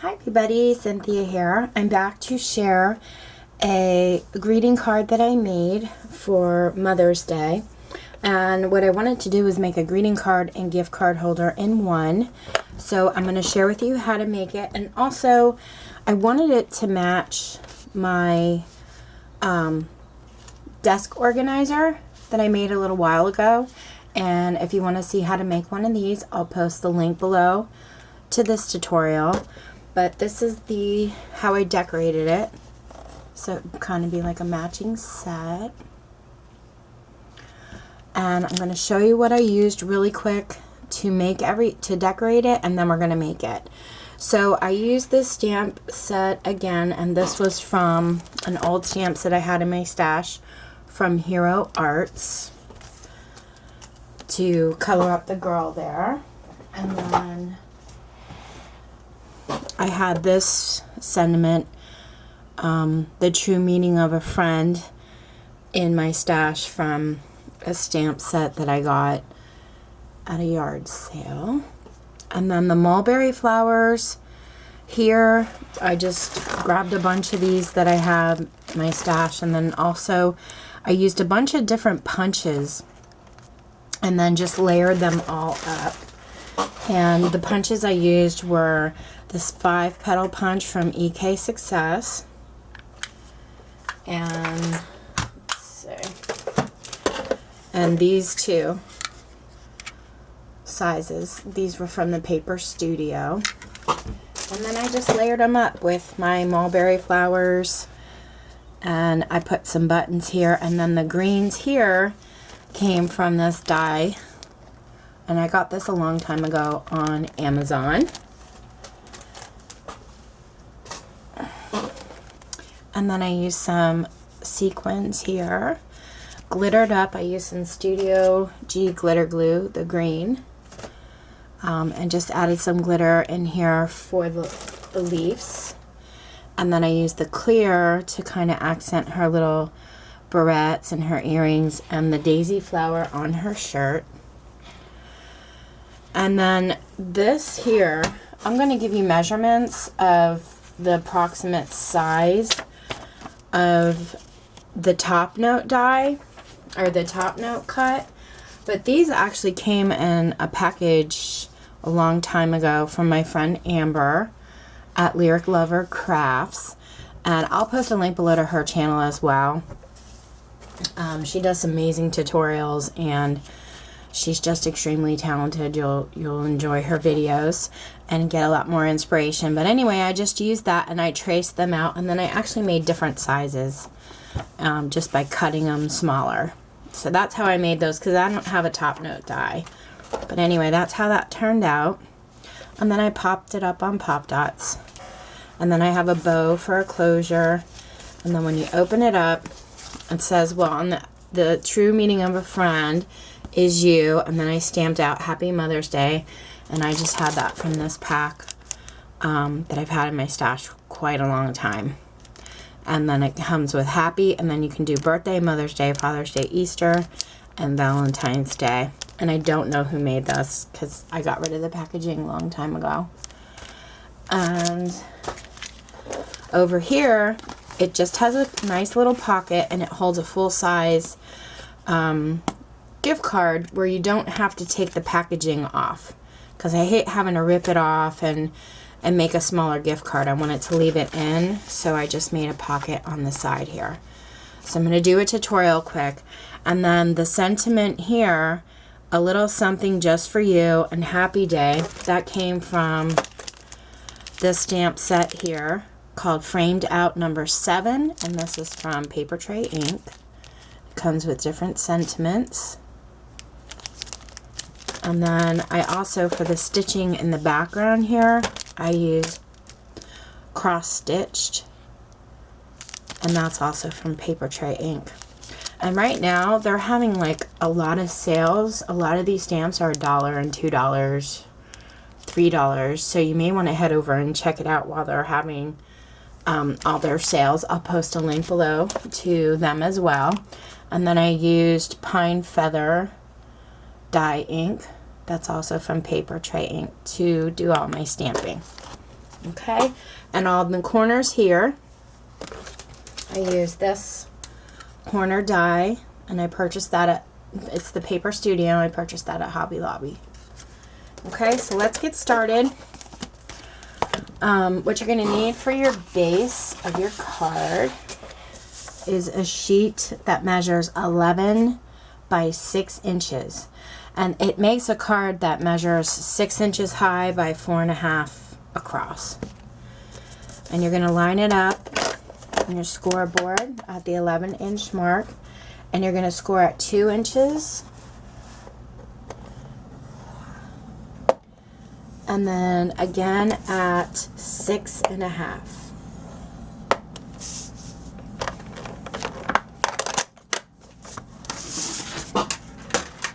Hi everybody, Cynthia here. I'm back to share a greeting card that I made for Mother's Day. And what I wanted to do was make a greeting card and gift card holder in one. So I'm going to share with you how to make it. And also, I wanted it to match my desk organizer that I made a little while ago. And if you want to see how to make one of these, I'll post the link below to this tutorial. But this is how I decorated it. So it would kind of be like a matching set. And I'm going to show you what I used really quick to decorate it, and then we're going to make it. So I used this stamp set again, and this was from an old stamp set I had in my stash from Hero Arts to color up the girl there. And then I had this sentiment, the true meaning of a friend, in my stash from a stamp set that I got at a yard sale. And then the mulberry flowers here, I just grabbed a bunch of these that I have in my stash, and then also I used a bunch of different punches and then just layered them all up. And the punches I used were this 5-petal punch from EK Success, and let's see, and these two sizes. These were from the Paper Studio. And then I just layered them up with my mulberry flowers, and I put some buttons here, and then the greens here came from this die, and I got this a long time ago on Amazon. And then I used some sequins here, glittered up. I used some Studio G glitter glue, the green, and just added some glitter in here for the leaves. And then I used the clear to kind of accent her little barrettes and her earrings and the daisy flower on her shirt. And then this here, I'm going to give you measurements of the approximate size of the top note die, or the top note cut. But these actually came in a package a long time ago from my friend Amber at Lyric Lover Crafts, and I'll post a link below to her channel as well. She does amazing tutorials, and she's just extremely talented. You'll enjoy her videos and get a lot more inspiration. But anyway, I just used that and I traced them out, and then I actually made different sizes just by cutting them smaller. So that's how I made those, because I don't have a top note die. But anyway, that's how that turned out. And then I popped it up on Pop Dots. And then I have a bow for a closure. And then when you open it up, it says, well, on the true meaning of a friend is you. And then I stamped out Happy Mother's Day. And I just had that from this pack that I've had in my stash quite a long time. And then it comes with happy, and then you can do birthday, Mother's Day, Father's Day, Easter, and Valentine's Day. And I don't know who made this, because I got rid of the packaging a long time ago. And over here, it just has a nice little pocket, and it holds a full-size gift card where you don't have to take the packaging off, because I hate having to rip it off and make a smaller gift card. I wanted to leave it in, so I just made a pocket on the side here. So I'm going to do a tutorial quick. And then the sentiment here, a little something just for you and happy day, that came from this stamp set here called Framed Out number 7, and this is from Paper Tray Ink. It comes with different sentiments. And then I also, for the stitching in the background here, I use cross stitched, and that's also from Paper Tray Ink. And right now they're having like a lot of sales. A lot of these stamps are $1 and $2, $3, so you may want to head over and check it out while they're having all their sales. I'll post a link below to them as well. And then I used Pine Feather dye ink, that's also from Paper Tray Ink, to do all my stamping. Okay, and all the corners here, I use this corner die, and I purchased that at, it's the Paper Studio, I purchased that at Hobby Lobby. Okay, so let's get started. What you're going to need for your base of your card is a sheet that measures 11 by 6 inches. And it makes a card that measures 6 inches high by 4.5 across. And you're going to line it up on your scoreboard at the 11-inch mark. And you're going to score at 2 inches. And then again at 6.5.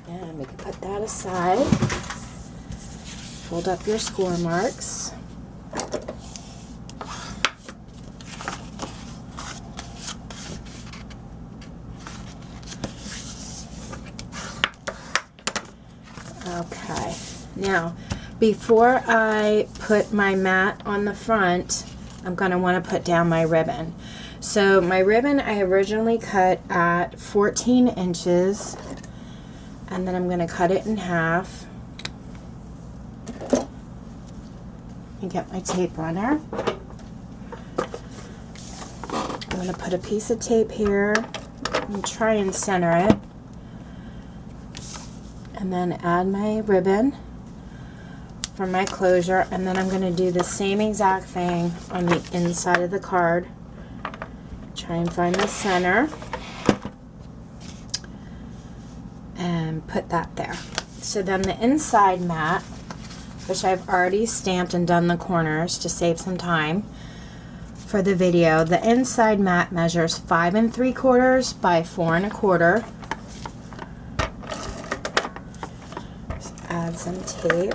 And we can put that aside. Fold up your score marks. Okay, now before I put my mat on the front, I'm going to want to put down my ribbon. So my ribbon I originally cut at 14 inches, and then I'm going to cut it in half and get my tape runner. I'm going to put a piece of tape here and try and center it, and then add my ribbon for my closure, and then I'm going to do the same exact thing on the inside of the card. Try and find the center and put that there. So then the inside mat, which I've already stamped and done the corners to save some time for the video, the inside mat measures 5 3/4 by 4 1/4. Just add some tape.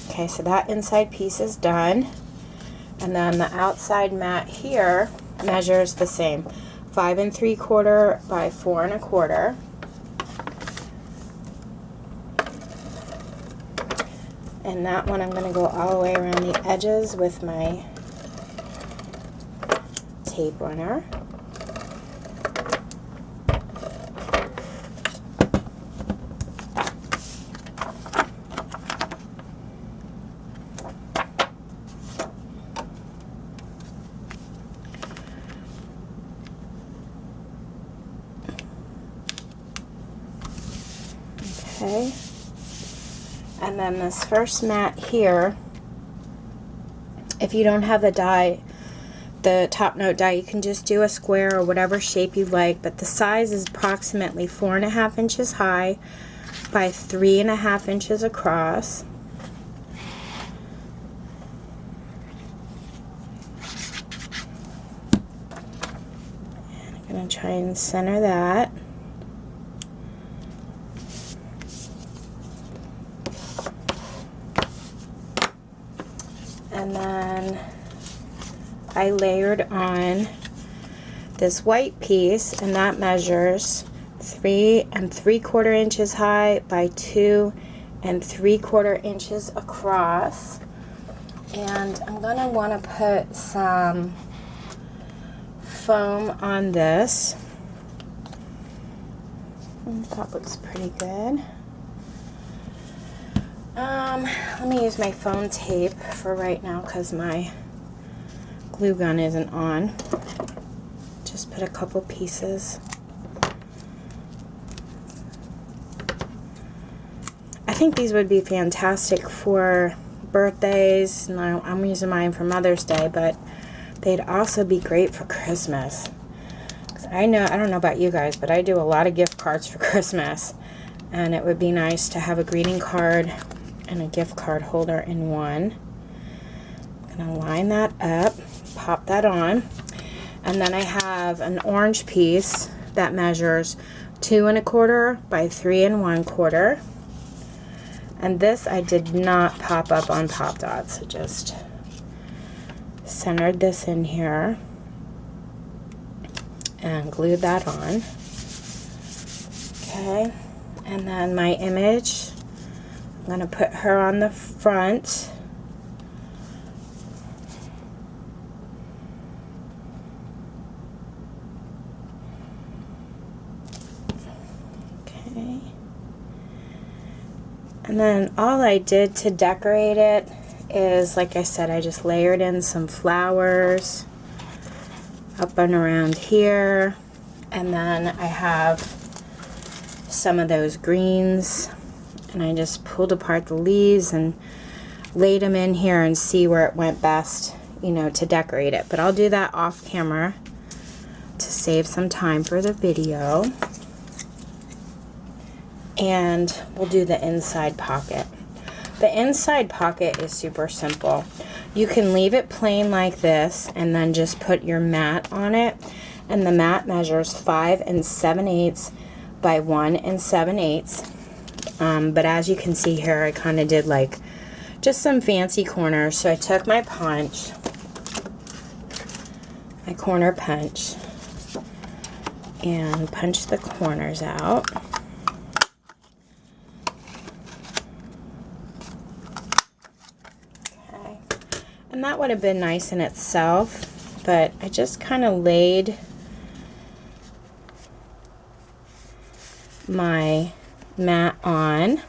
Okay, so that inside piece is done, and then the outside mat here measures the same, 5 3/4 by 4 1/4. And that one I'm going to go all the way around the edges with my tape runner. Okay, and then this first mat here, if you don't have the die, the top note die, you can just do a square or whatever shape you like, but the size is approximately 4.5 inches high by 3.5 inches across. And I'm going to try and center that. And then I layered on this white piece, and that measures 3 3/4 inches high by 2 3/4 inches across. And I'm going to want to put some foam on this. That looks pretty good. Let me use my foam tape for right now because my glue gun isn't on. Just put a couple pieces. I think these would be fantastic for birthdays. Now I'm using mine for Mother's Day, but they'd also be great for Christmas. 'Cause I don't know about you guys, but I do a lot of gift cards for Christmas, and it would be nice to have a greeting card and a gift card holder in one. I'm going to line that up, pop that on, and then I have an orange piece that measures 2 1/4 by 3 1/4. And this I did not pop up on Pop Dots. I just centered this in here. and glued that on. Okay, and then my image, I'm going to put her on the front. Okay. And then all I did to decorate it is, like I said, I just layered in some flowers up and around here. And then I have some of those greens, and I just pulled apart the leaves and laid them in here and see where it went best, you know, to decorate it. But I'll do that off camera to save some time for the video. And we'll do the inside pocket. The inside pocket is super simple. You can leave it plain like this and then just put your mat on it. And the mat measures 5 7/8 by 1 7/8. But as you can see here, I kind of did like just some fancy corners. So I took my punch, my corner punch, and punched the corners out. And that would have been nice in itself, but I just kind of laid my mat on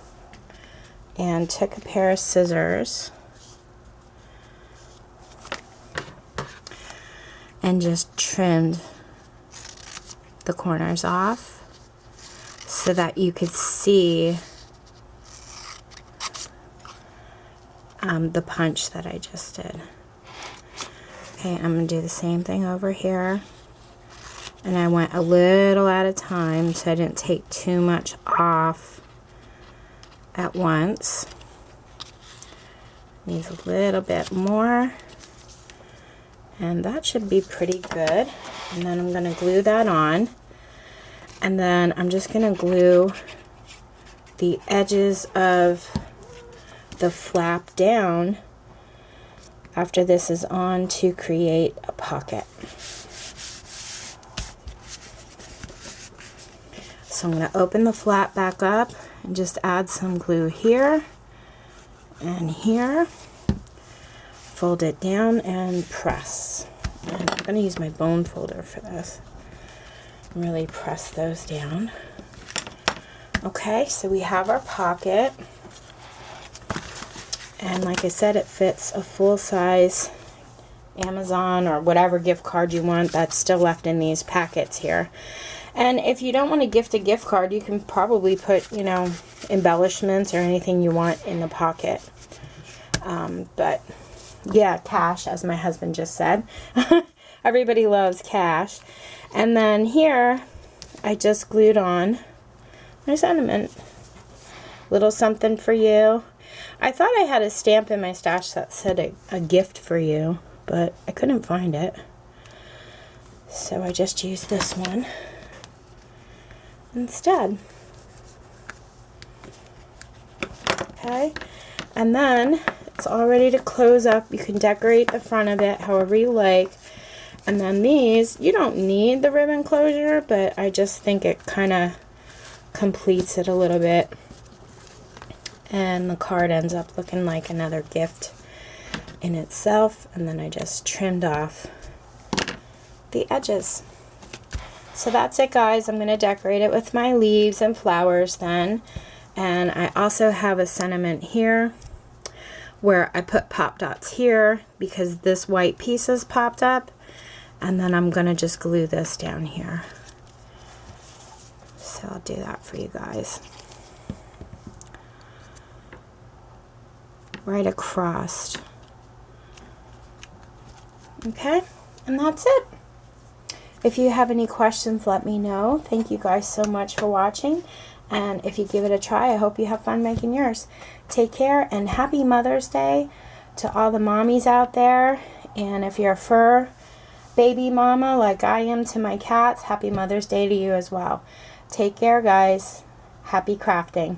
and took a pair of scissors and just trimmed the corners off so that you could see the punch that I just did. Okay, I'm going to do the same thing over here. And I went a little at a time so I didn't take too much off at once. Needs a little bit more. And that should be pretty good. And then I'm going to glue that on. And then I'm just going to glue the edges of the flap down after this is on to create a pocket. So I'm going to open the flap back up and just add some glue here and here. Fold it down and press. And I'm going to use my bone folder for this. Really press those down. Okay, so we have our pocket. And like I said, it fits a full-size Amazon or whatever gift card you want that's still left in these packets here. And if you don't want to gift a gift card, you can probably put, you know, embellishments or anything you want in the pocket. But yeah, cash, as my husband just said. Everybody loves cash. And then here, I just glued on my sentiment. Little something for you. I thought I had a stamp in my stash that said a gift for you, but I couldn't find it. So I just used this one instead. Okay, and then it's all ready to close up. You can decorate the front of it however you like. And then these, you don't need the ribbon closure, but I just think it kind of completes it a little bit. And the card ends up looking like another gift in itself. And then I just trimmed off the edges. So that's it, guys. I'm going to decorate it with my leaves and flowers then. And I also have a sentiment here where I put pop dots here because this white piece is popped up. And then I'm going to just glue this down here. So I'll do that for you guys. Right across. Okay, and that's it. If you have any questions, let me know. Thank you guys so much for watching. And if you give it a try, I hope you have fun making yours. Take care and happy Mother's Day to all the mommies out there. And if you're a fur baby mama like I am to my cats, happy Mother's Day to you as well. Take care, guys. Happy crafting.